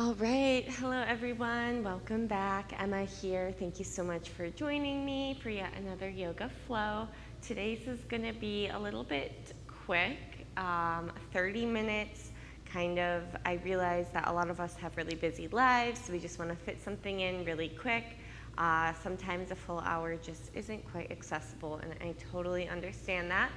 All right, hello everyone, welcome back. Emma here. Thank you so much for joining me for yet another yoga flow. Today's is gonna be a little bit quick, 30 minutes, I realize that a lot of us have really busy lives, so we just wanna fit something in really quick. Sometimes a full hour just isn't quite accessible, and I totally understand that.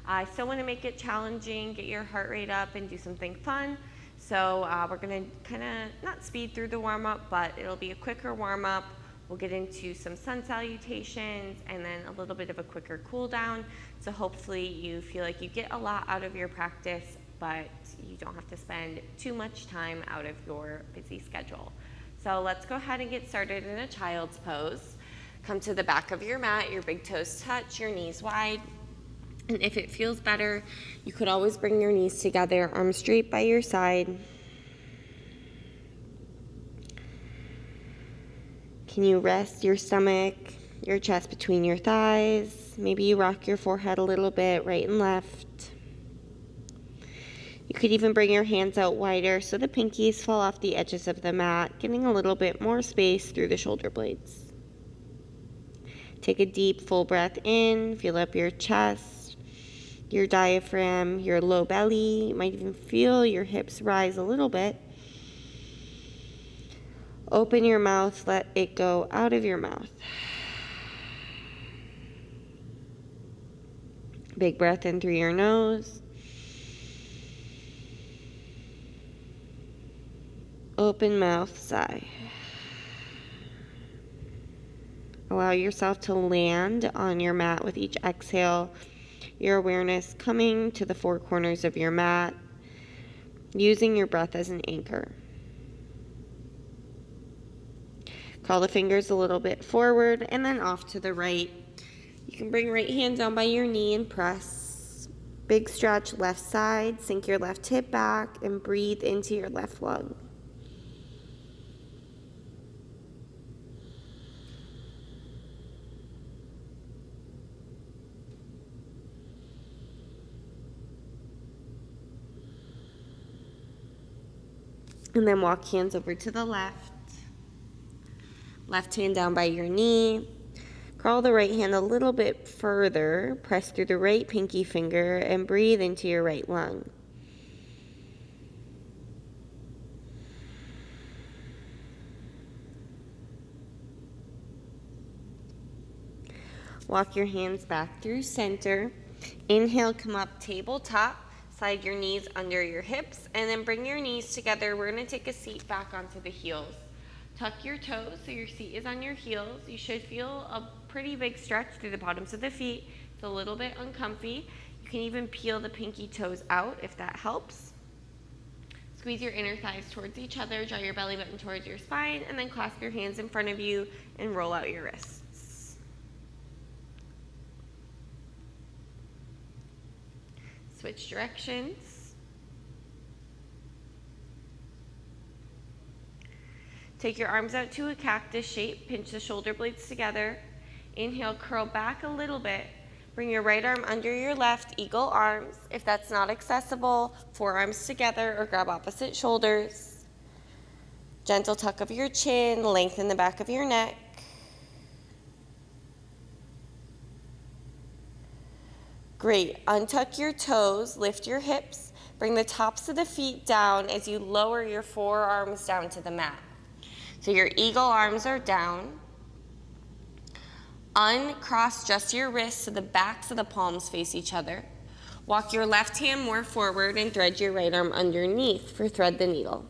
I still wanna make it challenging, get your heart rate up and do something fun. So we're gonna kind of not speed through the warm-up, but it'll be a quicker warm-up. We'll get into some sun salutations and then a little bit of a quicker cool down. So hopefully you feel like you get a lot out of your practice, but you don't have to spend too much time out of your busy schedule. So let's go ahead and get started in a child's pose. Come to the back of your mat, your big toes touch, your knees wide. And if it feels better, you could always bring your knees together, arms straight by your side. Can you rest your stomach, your chest between your thighs? Maybe you rock your forehead a little bit, right and left. You could even bring your hands out wider so the pinkies fall off the edges of the mat, getting a little bit more space through the shoulder blades. Take a deep, full breath in, feel up your chest, your diaphragm, your low belly. You might even feel your hips rise a little bit. Open your mouth, let it go out of your mouth. Big breath in through your nose. Open mouth, sigh. Allow yourself to land on your mat with each exhale. Your awareness coming to the four corners of your mat, using your breath as an anchor. Crawl the fingers a little bit forward and then off to the right. You can bring right hand down by your knee and press. Big stretch left side, sink your left hip back and breathe into your left lung. And then walk hands over to the left. Left hand down by your knee. Crawl the right hand a little bit further. Press through the right pinky finger and breathe into your right lung. Walk your hands back through center. Inhale, come up tabletop. Slide your knees under your hips and then bring your knees together. We're going to take a seat back onto the heels. Tuck your toes so your seat is on your heels. You should feel a pretty big stretch through the bottoms of the feet. It's a little bit uncomfy. You can even peel the pinky toes out if that helps. Squeeze your inner thighs towards each other. Draw your belly button towards your spine and then clasp your hands in front of you and roll out your wrists. Switch directions. Take your arms out to a cactus shape. Pinch the shoulder blades together. Inhale, curl back a little bit. Bring your right arm under your left, eagle arms. If that's not accessible, forearms together or grab opposite shoulders. Gentle tuck of your chin, lengthen the back of your neck. Great. Untuck your toes, lift your hips, bring the tops of the feet down as you lower your forearms down to the mat. So your eagle arms are down. Uncross just your wrists so the backs of the palms face each other. Walk your left hand more forward and thread your right arm underneath for thread the needle.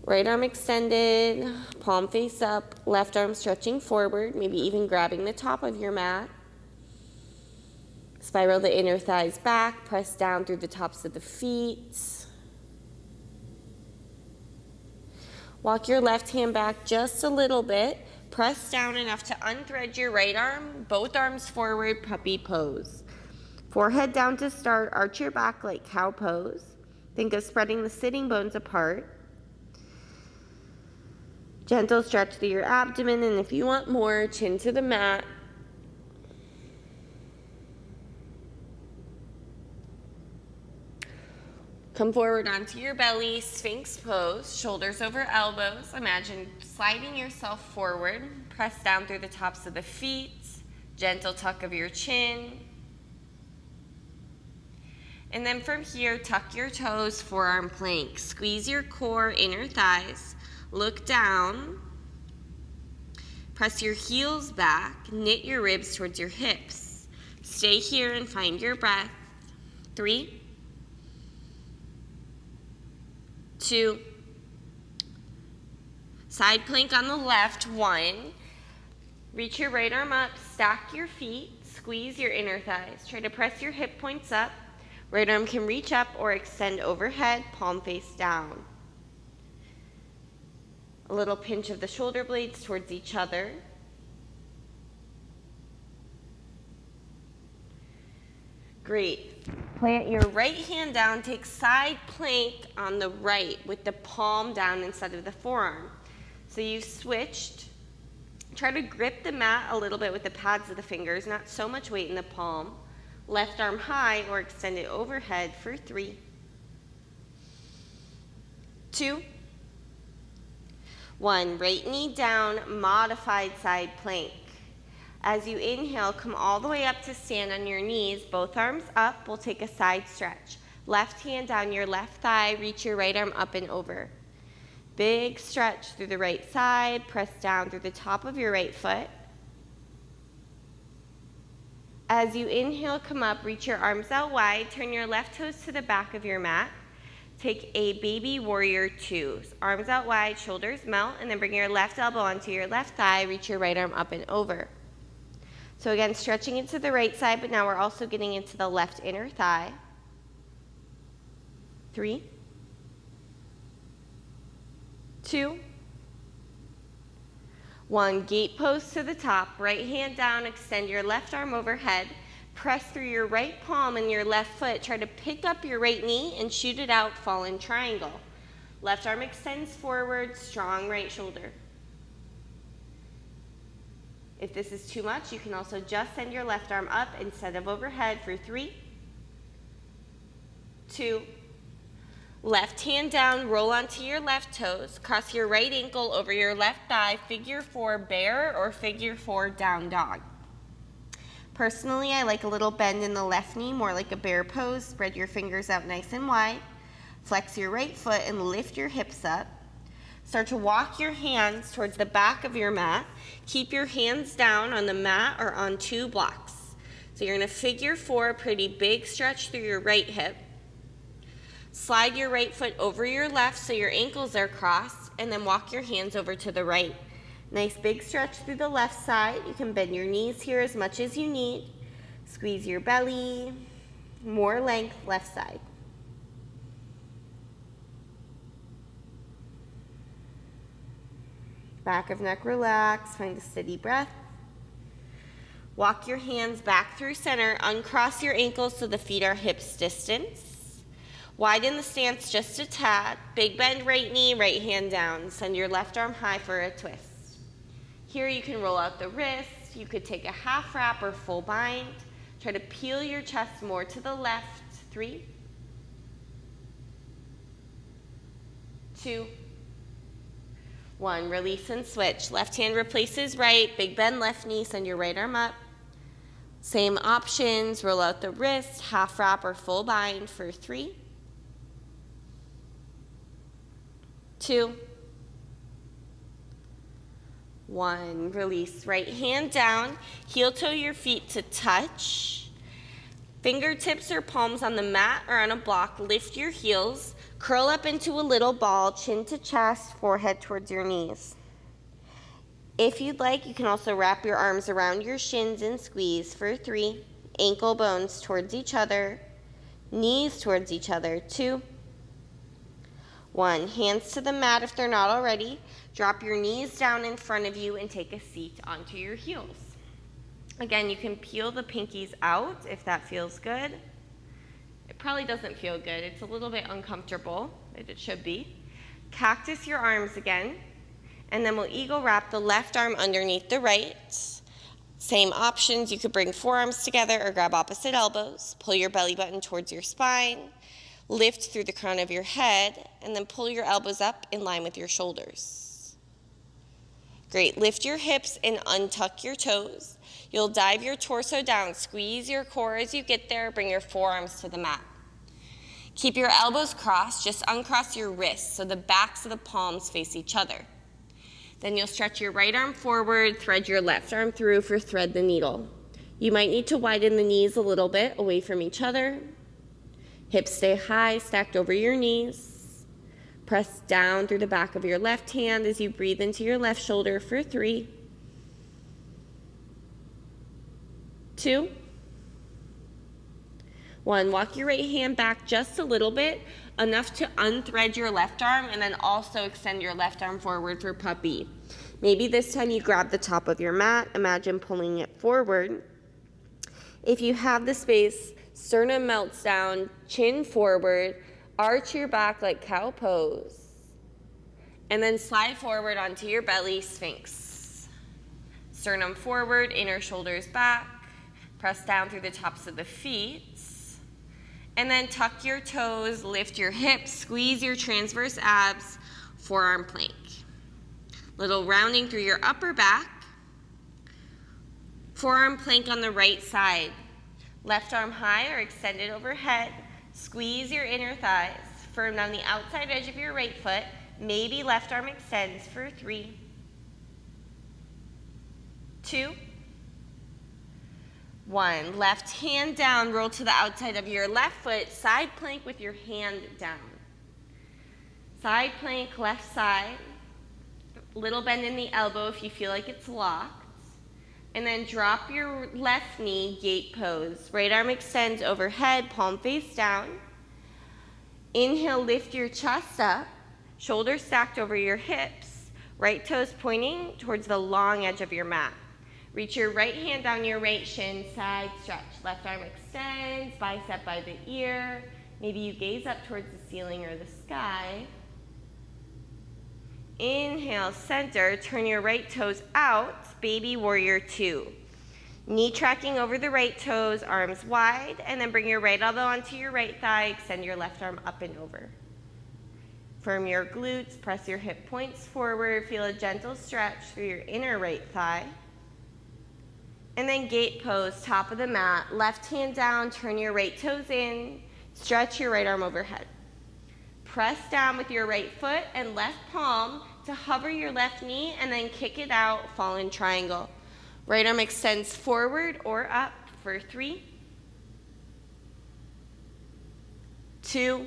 Right arm extended, palm face up, left arm stretching forward, maybe even grabbing the top of your mat. Spiral the inner thighs back, press down through the tops of the feet. Walk your left hand back just a little bit. Press down enough to unthread your right arm, both arms forward, puppy pose. Forehead down to start, arch your back like cow pose. Think of spreading the sitting bones apart. Gentle stretch through your abdomen, and if you want more, chin to the mat. Come forward onto your belly, Sphinx Pose, shoulders over elbows. Imagine sliding yourself forward. Press down through the tops of the feet. Gentle tuck of your chin. And then from here, tuck your toes, forearm plank. Squeeze your core, inner thighs. Look down. Press your heels back. Knit your ribs towards your hips. Stay here and find your breath. 3, 2, side plank on the left, 1. Reach your right arm up, stack your feet, squeeze your inner thighs. Try to press your hip points up. Right arm can reach up or extend overhead, palm face down. A little pinch of the shoulder blades towards each other. Great. Plant your right hand down, take side plank on the right with the palm down instead of the forearm. So you've switched. Try to grip the mat a little bit with the pads of the fingers, not so much weight in the palm. Left arm high or extend it overhead for 3, 2, 1. Right knee down, modified side plank. As you inhale, come all the way up to stand on your knees, both arms up. We'll take a side stretch. Left hand down your left thigh, reach your right arm up and over. Big stretch through the right side, press down through the top of your right foot. As you inhale, come up, reach your arms out wide, turn your left toes to the back of your mat. Take a baby warrior 2. Arms out wide, shoulders melt, and then bring your left elbow onto your left thigh, reach your right arm up and over. So again, stretching into the right side, but now we're also getting into the left inner thigh. 3, 2, 1. Gate pose to the top, right hand down, extend your left arm overhead. Press through your right palm and your left foot. Try to pick up your right knee and shoot it out, fall in triangle. Left arm extends forward, strong right shoulder. If this is too much, you can also just send your left arm up instead of overhead for 3, 2, left hand down, roll onto your left toes, cross your right ankle over your left thigh, figure 4 bear or figure 4 down dog. Personally, I like a little bend in the left knee, more like a bear pose. Spread your fingers out nice and wide. Flex your right foot and lift your hips up. Start to walk your hands towards the back of your mat. Keep your hands down on the mat or on 2 blocks. So you're going to figure 4, pretty big stretch through your right hip. Slide your right foot over your left so your ankles are crossed, and then walk your hands over to the right. Nice big stretch through the left side. You can bend your knees here as much as you need. Squeeze your belly. More length, left side. Back of neck relax, find a steady breath. Walk your hands back through center, uncross your ankles so the feet are hips distance. Widen the stance just a tad. Big bend right knee, right hand down. Send your left arm high for a twist. Here you can roll out the wrist. You could take a half wrap or full bind. Try to peel your chest more to the left. 3, 2, 1. Release and switch. Left hand replaces right. Big bend left knee. Send your right arm up. Same options. Roll out the wrist, half wrap or full bind for 3, 2, 1. Release. Right hand down. Heel toe your feet to touch. Fingertips or palms on the mat or on a block. Lift your heels. Curl up into a little ball, chin to chest, forehead towards your knees. If you'd like, you can also wrap your arms around your shins and squeeze for 3. Ankle bones towards each other. Knees towards each other. 2, 1. Hands to the mat if they're not already. Drop your knees down in front of you and take a seat onto your heels. Again, you can peel the pinkies out if that feels good. It probably doesn't feel good. It's a little bit uncomfortable, but it should be. Cactus your arms again, and then we'll eagle wrap the left arm underneath the right. Same options. You could bring forearms together or grab opposite elbows. Pull your belly button towards your spine. Lift through the crown of your head, and then pull your elbows up in line with your shoulders. Great, lift your hips and untuck your toes. You'll dive your torso down, squeeze your core as you get there, bring your forearms to the mat. Keep your elbows crossed, just uncross your wrists so the backs of the palms face each other. Then you'll stretch your right arm forward, thread your left arm through for thread the needle. You might need to widen the knees a little bit away from each other. Hips stay high, stacked over your knees. Press down through the back of your left hand as you breathe into your left shoulder for 3, 2, 1. Walk your right hand back just a little bit, enough to unthread your left arm, and then also extend your left arm forward for puppy. Maybe this time you grab the top of your mat. Imagine pulling it forward. If you have the space, sternum melts down, chin forward, arch your back like cow pose, and then slide forward onto your belly, Sphinx. Sternum forward, inner shoulders back, press down through the tops of the feet. And then tuck your toes, lift your hips, squeeze your transverse abs, forearm plank. Little rounding through your upper back. Forearm plank on the right side. Left arm high or extended overhead. Squeeze your inner thighs. Firm down the outside edge of your right foot. Maybe left arm extends for 3, 2, 1. Left hand down, roll to the outside of your left foot, side plank with your hand down. Side plank, left side. Little bend in the elbow if you feel like it's locked. And then drop your left knee, gate pose. Right arm extends overhead, palm face down. Inhale, lift your chest up, shoulders stacked over your hips, right toes pointing towards the long edge of your mat. Reach your right hand down your right shin, side stretch. Left arm extends, bicep by the ear. Maybe you gaze up towards the ceiling or the sky. Inhale, center, turn your right toes out, baby warrior 2. Knee tracking over the right toes, arms wide, and then bring your right elbow onto your right thigh, extend your left arm up and over. Firm your glutes, press your hip points forward, feel a gentle stretch through your inner right thigh. And then gate pose, top of the mat, left hand down, turn your right toes in, stretch your right arm overhead. Press down with your right foot and left palm to hover your left knee and then kick it out, fall in triangle. Right arm extends forward or up for 3, 2,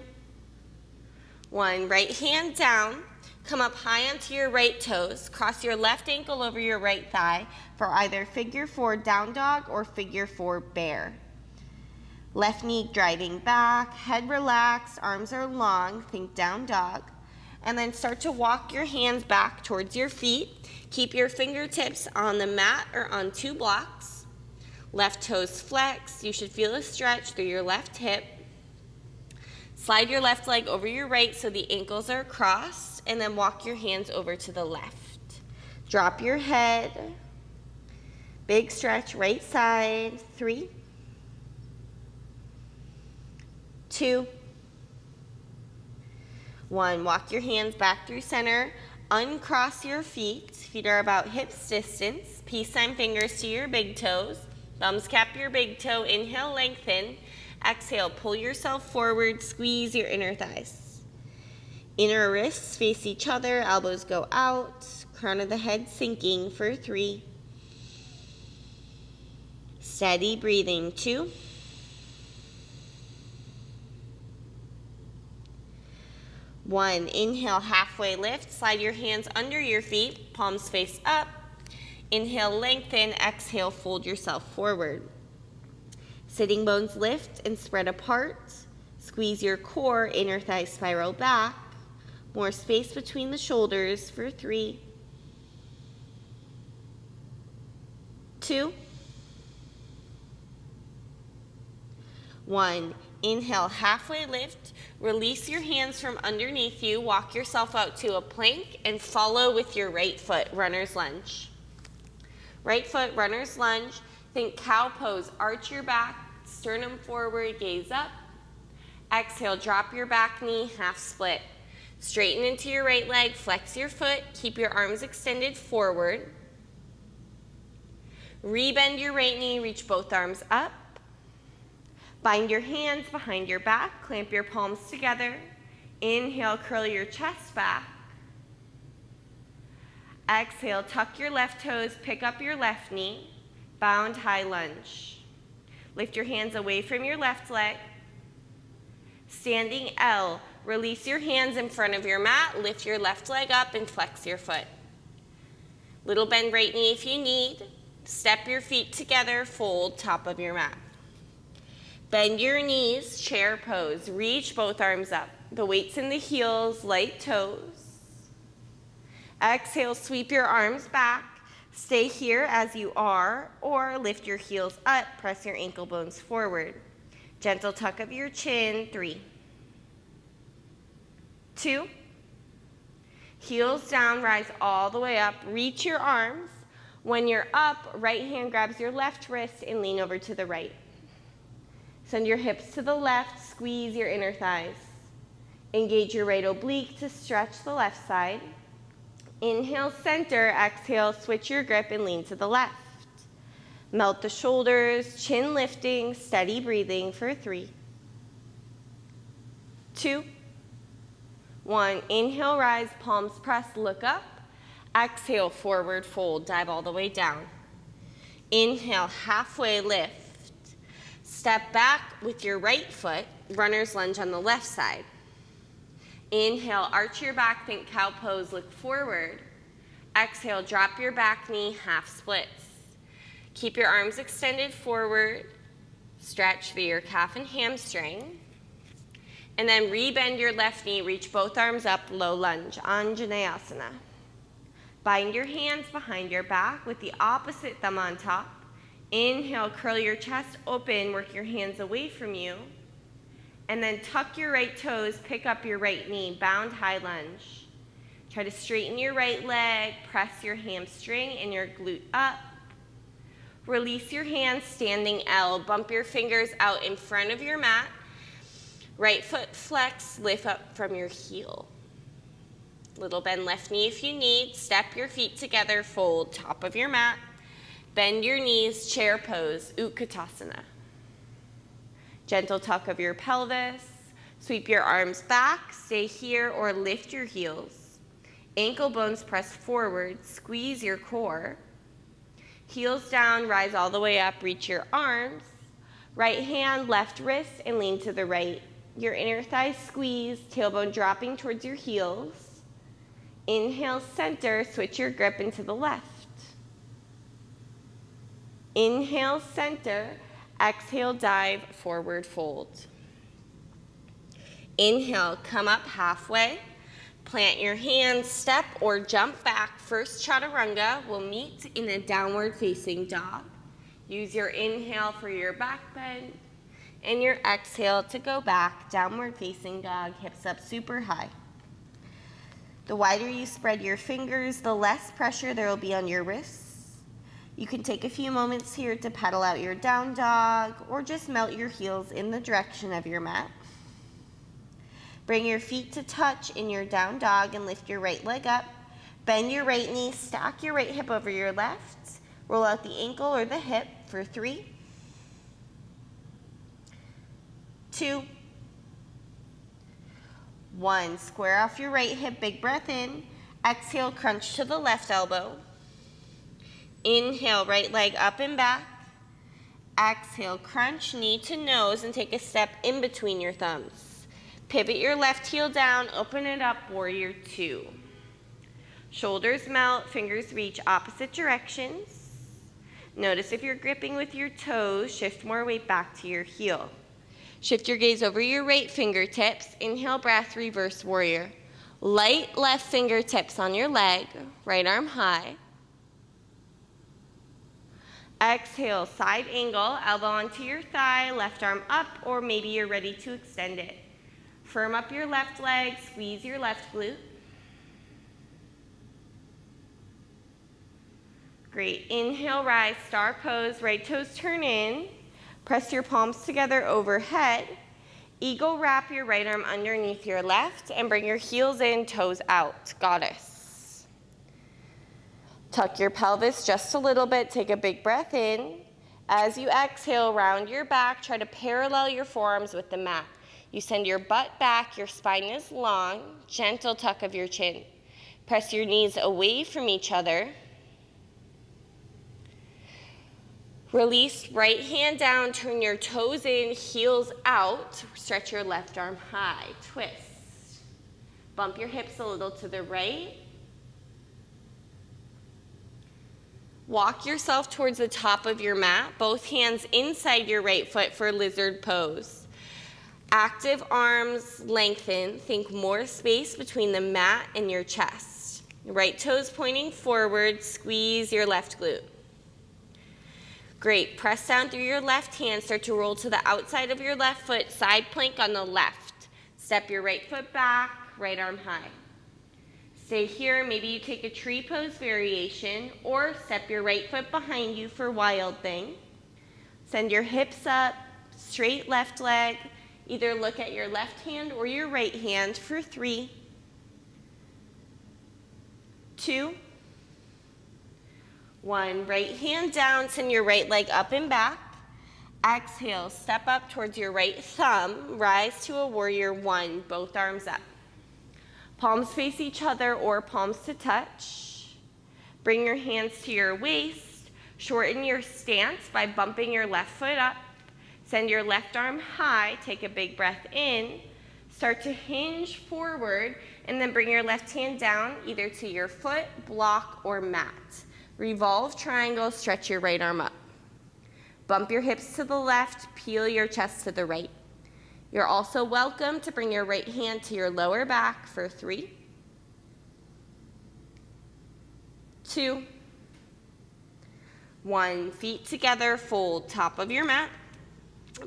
1. Right hand down. Come up high onto your right toes. Cross your left ankle over your right thigh for either figure 4 down dog or figure 4 bear. Left knee driving back, head relaxed, arms are long, think down dog. And then start to walk your hands back towards your feet. Keep your fingertips on the mat or on 2 blocks. Left toes flex. You should feel a stretch through your left hip. Slide your left leg over your right so the ankles are crossed, and then walk your hands over to the left. Drop your head. Big stretch, right side. 3, 2, 1. Walk your hands back through center. Uncross your feet. Feet are about hips distance. Peace sign fingers to your big toes. Thumbs cap your big toe. Inhale, lengthen. Exhale, pull yourself forward. Squeeze your inner thighs. Inner wrists face each other. Elbows go out. Crown of the head sinking for 3. Steady breathing. 2. 1. Inhale, halfway lift. Slide your hands under your feet. Palms face up. Inhale, lengthen. Exhale, fold yourself forward. Sitting bones lift and spread apart. Squeeze your core, inner thigh spiral back. More space between the shoulders for 3, 2, 1. Inhale, halfway lift. Release your hands from underneath you. Walk yourself out to a plank and follow with your right foot, runner's lunge. Right foot, runner's lunge. Think cow pose. Arch your back, sternum forward, gaze up. Exhale, drop your back knee, half split. Straighten into your right leg, flex your foot, keep your arms extended forward. Rebend your right knee, reach both arms up. Bind your hands behind your back, clamp your palms together. Inhale, curl your chest back. Exhale, tuck your left toes, pick up your left knee, bound high lunge. Lift your hands away from your left leg. Standing L, release your hands in front of your mat, lift your left leg up and flex your foot. Little bend right knee if you need. Step your feet together, fold top of your mat. Bend your knees, chair pose. Reach both arms up. The weight's in the heels, light toes. Exhale, sweep your arms back. Stay here as you are, or lift your heels up, press your ankle bones forward. Gentle tuck of your chin, 3, 2, heels down, rise all the way up, reach your arms. When you're up, right hand grabs your left wrist and lean over to the right. Send your hips to the left, squeeze your inner thighs. Engage your right oblique to stretch the left side. Inhale, center, exhale, switch your grip and lean to the left. Melt the shoulders, chin lifting, steady breathing for 3, 2, 1. Inhale, rise, palms press, look up. Exhale, forward fold, dive all the way down. Inhale, halfway lift. Step back with your right foot, runner's lunge on the left side. Inhale, arch your back, think cow pose, look forward. Exhale, drop your back knee, half splits. Keep your arms extended forward. Stretch through your calf and hamstring. And then rebend your left knee, reach both arms up, low lunge, Anjaneyasana. Bind your hands behind your back with the opposite thumb on top. Inhale, curl your chest open, work your hands away from you. And then tuck your right toes, pick up your right knee, bound high lunge. Try to straighten your right leg, press your hamstring and your glute up. Release your hands, standing L. Bump your fingers out in front of your mat. Right foot flex, lift up from your heel. Little bend left knee if you need. Step your feet together, fold top of your mat. Bend your knees, chair pose, Utkatasana. Gentle tuck of your pelvis. Sweep your arms back, stay here or lift your heels. Ankle bones press forward, squeeze your core. Heels down, rise all the way up, reach your arms. Right hand, left wrist, and lean to the right. Your inner thighs squeeze, tailbone dropping towards your heels. Inhale, center, switch your grip into the left. Inhale, center, exhale, dive, forward fold. Inhale, come up halfway. Plant your hands, step or jump back. First Chaturanga will meet in a downward facing dog. Use your inhale for your back bend and your exhale to go back, downward facing dog, hips up super high. The wider you spread your fingers, the less pressure there will be on your wrists. You can take a few moments here to pedal out your down dog or just melt your heels in the direction of your mat. Bring your feet to touch in your down dog and lift your right leg up. Bend your right knee, stack your right hip over your left. Roll out the ankle or the hip for 3, 2, 1. Square off your right hip, big breath in. Exhale, crunch to the left elbow. Inhale, right leg up and back. Exhale, crunch knee to nose and take a step in between your thumbs. Pivot your left heel down, open it up, warrior 2. Shoulders melt, fingers reach opposite directions. Notice if you're gripping with your toes, shift more weight back to your heel. Shift your gaze over your right fingertips. Inhale, breath, reverse warrior. Light left fingertips on your leg, right arm high. Exhale, side angle, elbow onto your thigh, left arm up, or maybe you're ready to extend it. Firm up your left leg, squeeze your left glute. Great. Inhale, rise, star pose, right toes turn in. Press your palms together overhead. Eagle wrap your right arm underneath your left and bring your heels in, toes out, goddess. Tuck your pelvis just a little bit, take a big breath in. As you exhale, round your back, try to parallel your forearms with the mat. You send your butt back, your spine is long, gentle tuck of your chin. Press your knees away from each other. Release, right hand down, turn your toes in, heels out. Stretch your left arm high, twist. Bump your hips a little to the right. Walk yourself towards the top of your mat, both hands inside your right foot for lizard pose. Active arms lengthen, think more space between the mat and your chest. Right toes pointing forward, squeeze your left glute. Great, press down through your left hand, start to roll to the outside of your left foot, side plank on the left. Step your right foot back, right arm high. Stay here, maybe you take a tree pose variation, or step your right foot behind you for wild thing. Send your hips up, straight left leg, either look at your left hand or your right hand for 3, 2, 1, right hand down, send your right leg up and back. Exhale, step up towards your right thumb, rise to a warrior 1, both arms up. Palms face each other or palms to touch. Bring your hands to your waist, shorten your stance by bumping your left foot up. Send your left arm high, take a big breath in. Start to hinge forward and then bring your left hand down either to your foot, block, or mat. Revolve triangle, stretch your right arm up. Bump your hips to the left, peel your chest to the right. You're also welcome to bring your right hand to your lower back for 3, 2, 1. Feet together, fold top of your mat.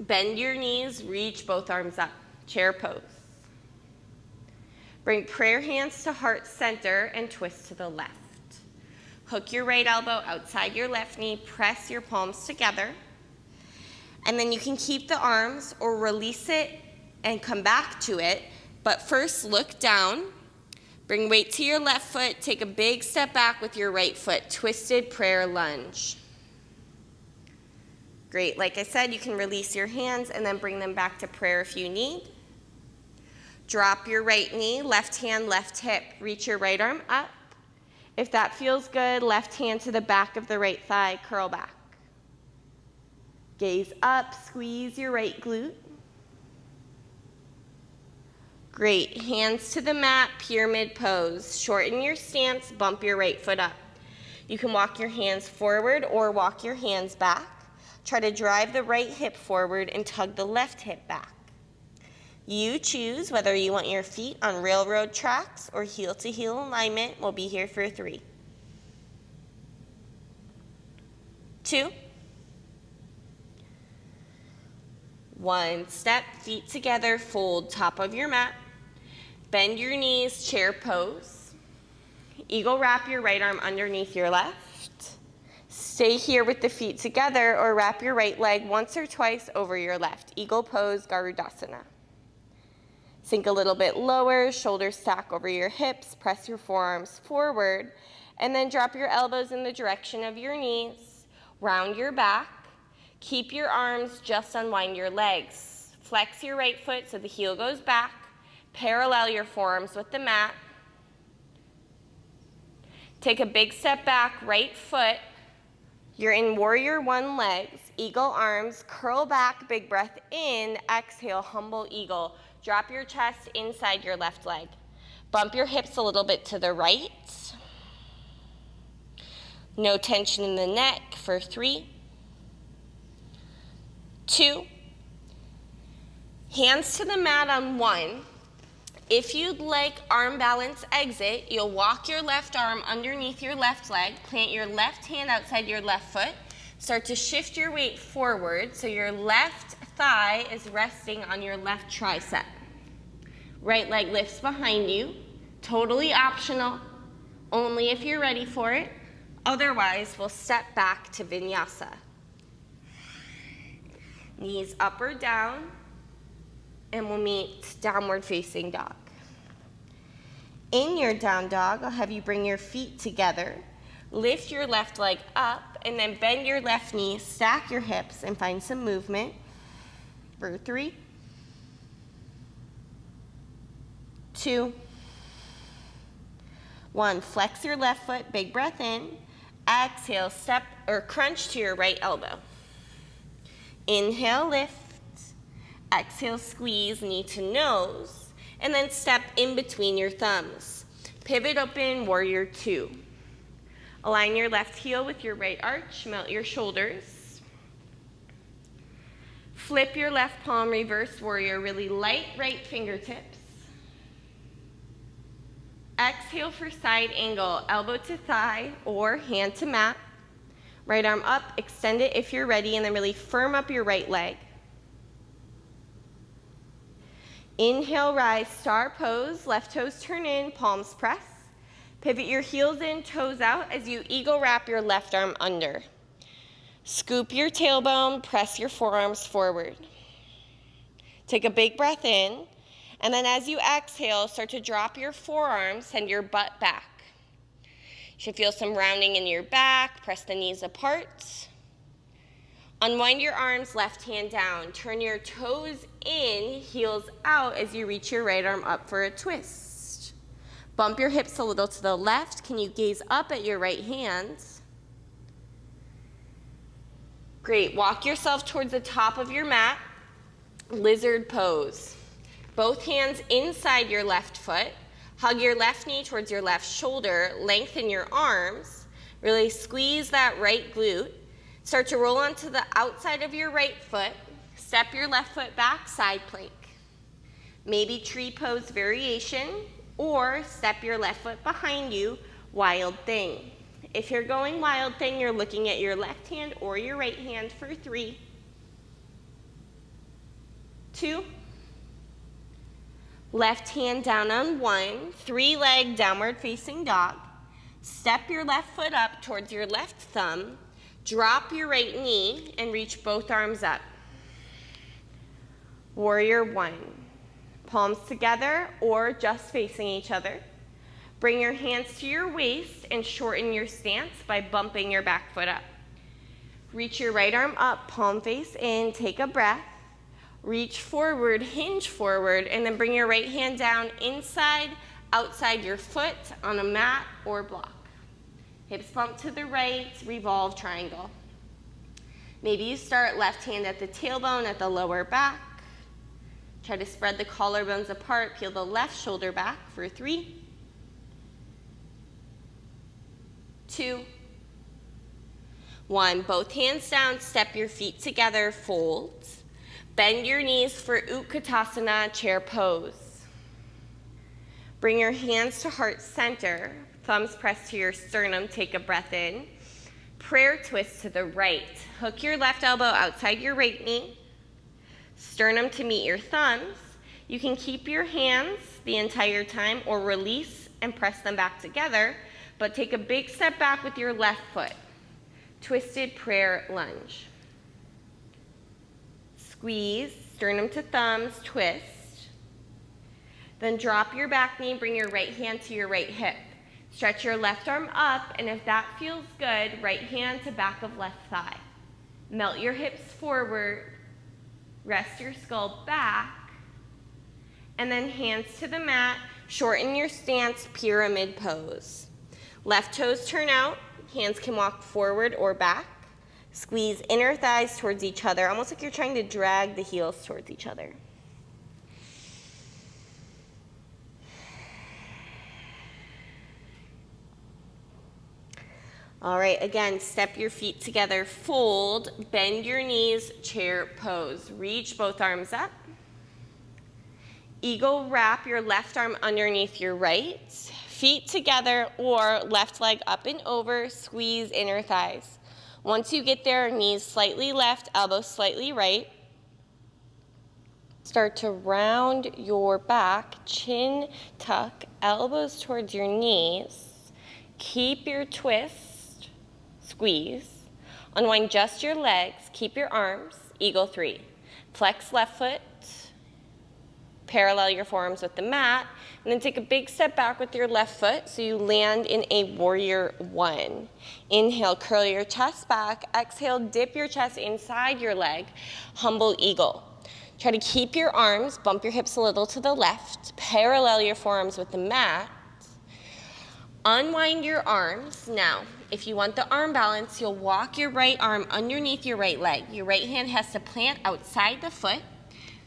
Bend your knees, reach both arms up, chair pose. Bring prayer hands to heart center and twist to the left. Hook your right elbow outside your left knee, press your palms together. And then you can keep the arms or release it and come back to it. But first, look down. Bring weight to your left foot. Take a big step back with your right foot. Twisted prayer lunge. Great. Like I said, you can release your hands and then bring them back to prayer if you need. Drop your right knee, left hand, left hip. Reach your right arm up. If that feels good, left hand to the back of the right thigh, curl back. Gaze up, squeeze your right glute. Great, hands to the mat, pyramid pose. Shorten your stance, bump your right foot up. You can walk your hands forward or walk your hands back. Try to drive the right hip forward and tug the left hip back. You choose whether you want your feet on railroad tracks or heel to heel alignment. We'll be here for 3, 2, 1. Step, feet together, fold top of your mat. Bend your knees, chair pose. Eagle wrap your right arm underneath your left. Stay here with the feet together or wrap your right leg once or twice over your left. Eagle pose, Garudasana. Sink a little bit lower, shoulders stack over your hips, press your forearms forward, and then drop your elbows in the direction of your knees. Round your back. Keep your arms, just unwind your legs. Flex your right foot so the heel goes back. Parallel your forearms with the mat. Take a big step back, right foot. You're in warrior 1 legs, eagle arms, curl back, big breath in, exhale, humble eagle. Drop your chest inside your left leg. Bump your hips a little bit to the right. No tension in the neck for 3, 2. Hands to the mat on 1. If you'd like arm balance exit, you'll walk your left arm underneath your left leg, plant your left hand outside your left foot, start to shift your weight forward so your left thigh is resting on your left tricep. Right leg lifts behind you, totally optional, only if you're ready for it. Otherwise, we'll step back to Vinyasa. Knees up or down, and we'll meet downward facing dog. In your down dog, I'll have you bring your feet together, lift your left leg up, and then bend your left knee, stack your hips, and find some movement for 3, 2, 1. Flex your left foot, big breath in. Exhale, step or crunch to your right elbow. Inhale, lift. Exhale, squeeze knee to nose, and then step in between your thumbs. Pivot open, warrior 2. Align your left heel with your right arch, melt your shoulders. Flip your left palm, reverse warrior, really light right fingertips. Exhale for side angle, elbow to thigh or hand to mat. Right arm up, extend it if you're ready, and then really firm up your right leg. Inhale, rise, star pose, left toes turn in, palms press. Pivot your heels in, toes out as you eagle wrap your left arm under. Scoop your tailbone, press your forearms forward. Take a big breath in, and then as you exhale, start to drop your forearms, send your butt back. You should feel some rounding in your back, press the knees apart. Unwind your arms, left hand down. Turn your toes in, heels out as you reach your right arm up for a twist. Bump your hips a little to the left. Can you gaze up at your right hand? Great. Walk yourself towards the top of your mat. Lizard pose. Both hands inside your left foot. Hug your left knee towards your left shoulder. Lengthen your arms. Really squeeze that right glute. Start to roll onto the outside of your right foot. Step your left foot back, side plank. Maybe tree pose variation, or step your left foot behind you, wild thing. If you're going wild thing, you're looking at your left hand or your right hand for 3, 2, left hand down on 1, 3-leg downward facing dog. Step your left foot up towards your left thumb. Drop your right knee and reach both arms up. Warrior 1. Palms together or just facing each other. Bring your hands to your waist and shorten your stance by bumping your back foot up. Reach your right arm up, palm face in, take a breath. Reach forward, hinge forward, and then bring your right hand down inside, outside your foot on a mat or block. Hips bump to the right, revolve triangle. Maybe you start left hand at the tailbone at the lower back. Try to spread the collarbones apart, peel the left shoulder back for 3, 2, 1. Both hands down, step your feet together, fold. Bend your knees for Utkatasana, chair pose. Bring your hands to heart center. Thumbs pressed to your sternum, take a breath in. Prayer twist to the right. Hook your left elbow outside your right knee. Sternum to meet your thumbs. You can keep your hands the entire time or release and press them back together, but take a big step back with your left foot. Twisted prayer lunge. Squeeze, sternum to thumbs, twist. Then drop your back knee, bring your right hand to your right hip. Stretch your left arm up, and if that feels good, right hand to back of left thigh. Melt your hips forward, rest your skull back, and then hands to the mat, shorten your stance, pyramid pose. Left toes turn out, hands can walk forward or back. Squeeze inner thighs towards each other, almost like you're trying to drag the heels towards each other. All right, again, step your feet together, fold, bend your knees, chair pose. Reach both arms up. Eagle wrap your left arm underneath your right. Feet together or left leg up and over, squeeze inner thighs. Once you get there, knees slightly left, elbows slightly right. Start to round your back, chin tuck, elbows towards your knees. Keep your twist. Squeeze. Unwind just your legs. Keep your arms. Eagle 3. Flex left foot. Parallel your forearms with the mat, and then take a big step back with your left foot so you land in a warrior one. Inhale, curl your chest back. Exhale, dip your chest inside your leg, humble eagle. Try to keep your arms, bump your hips a little to the left, parallel your forearms with the mat. Unwind your arms. Now, if you want the arm balance, you'll walk your right arm underneath your right leg. Your right hand has to plant outside the foot,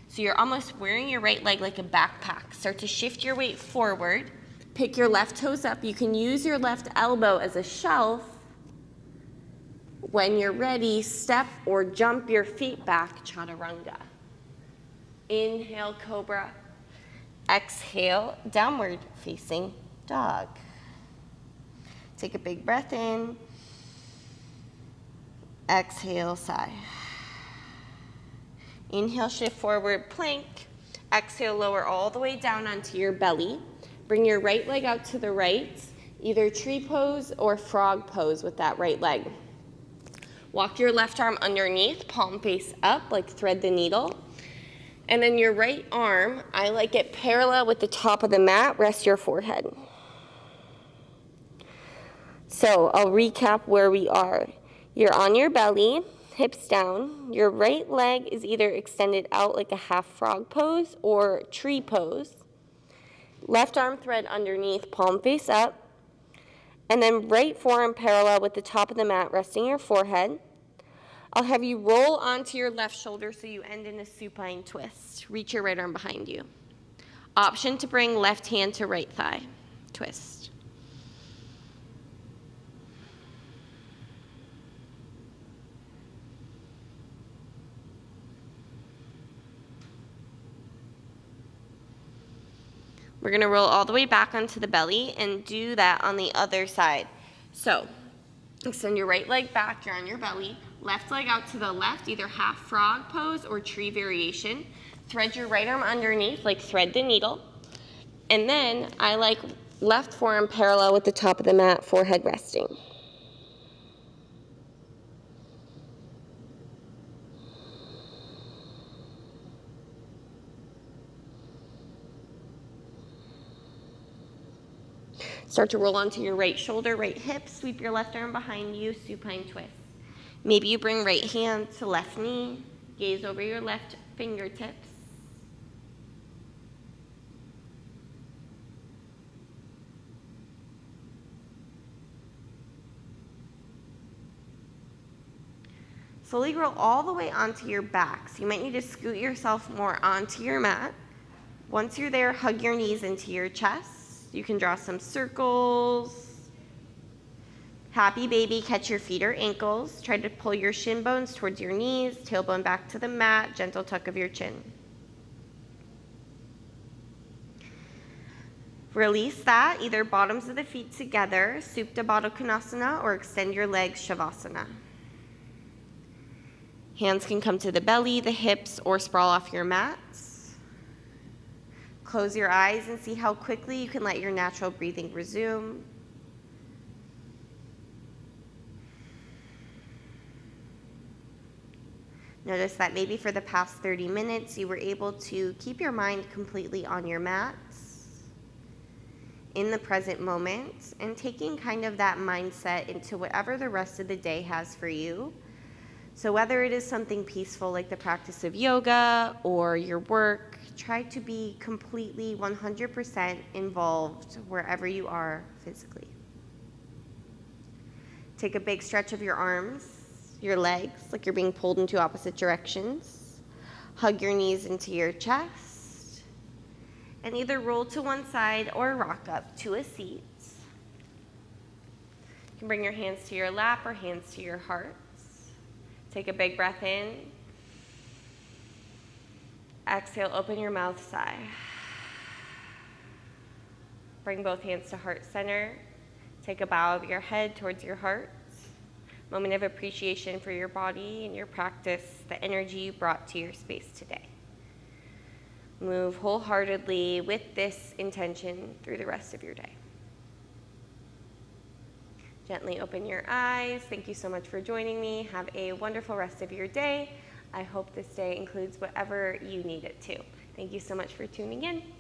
so you're almost wearing your right leg like a backpack. Start to shift your weight forward. Pick your left toes up. You can use your left elbow as a shelf. When you're ready, step or jump your feet back, Chaturanga. Inhale, cobra. Exhale, downward facing dog. Take a big breath in. Exhale, sigh. Inhale, shift forward, plank. Exhale, lower all the way down onto your belly. Bring your right leg out to the right, either tree pose or frog pose with that right leg. Walk your left arm underneath, palm face up, like thread the needle. And then your right arm, I like it parallel with the top of the mat, rest your forehead. So I'll recap where we are. You're on your belly, hips down. Your right leg is either extended out like a half frog pose or tree pose. Left arm thread underneath, palm face up. And then right forearm parallel with the top of the mat, resting your forehead. I'll have you roll onto your left shoulder so you end in a supine twist. Reach your right arm behind you. Option to bring left hand to right thigh. Twist. We're going to roll all the way back onto the belly and do that on the other side. So extend your right leg back, you're on your belly. Left leg out to the left, either half frog pose or tree variation. Thread your right arm underneath, like thread the needle. And then I like left forearm parallel with the top of the mat, forehead resting. Start to roll onto your right shoulder, right hip, sweep your left arm behind you, supine twist. Maybe you bring right hand to left knee, gaze over your left fingertips. Slowly roll all the way onto your back. So you might need to scoot yourself more onto your mat. Once you're there, hug your knees into your chest. You can draw some circles. Happy baby, catch your feet or ankles. Try to pull your shin bones towards your knees, tailbone back to the mat, gentle tuck of your chin. Release that, either bottoms of the feet together, Supta Baddha Konasana, or extend your legs, Shavasana. Hands can come to the belly, the hips, or sprawl off your mats. Close your eyes and see how quickly you can let your natural breathing resume. Notice that maybe for the past 30 minutes, you were able to keep your mind completely on your mats, in the present moment, and taking kind of that mindset into whatever the rest of the day has for you. So whether it is something peaceful like the practice of yoga or your work, try to be completely 100% involved wherever you are physically. Take a big stretch of your arms, your legs, like you're being pulled into opposite directions. Hug your knees into your chest. And either roll to one side or rock up to a seat. You can bring your hands to your lap or hands to your heart. Take a big breath in. Exhale, open your mouth, sigh. Bring both hands to heart center. Take a bow of your head towards your heart. Moment of appreciation for your body and your practice, the energy you brought to your space today. Move wholeheartedly with this intention through the rest of your day. Gently open your eyes. Thank you so much for joining me. Have a wonderful rest of your day. I hope this day includes whatever you need it to. Thank you so much for tuning in.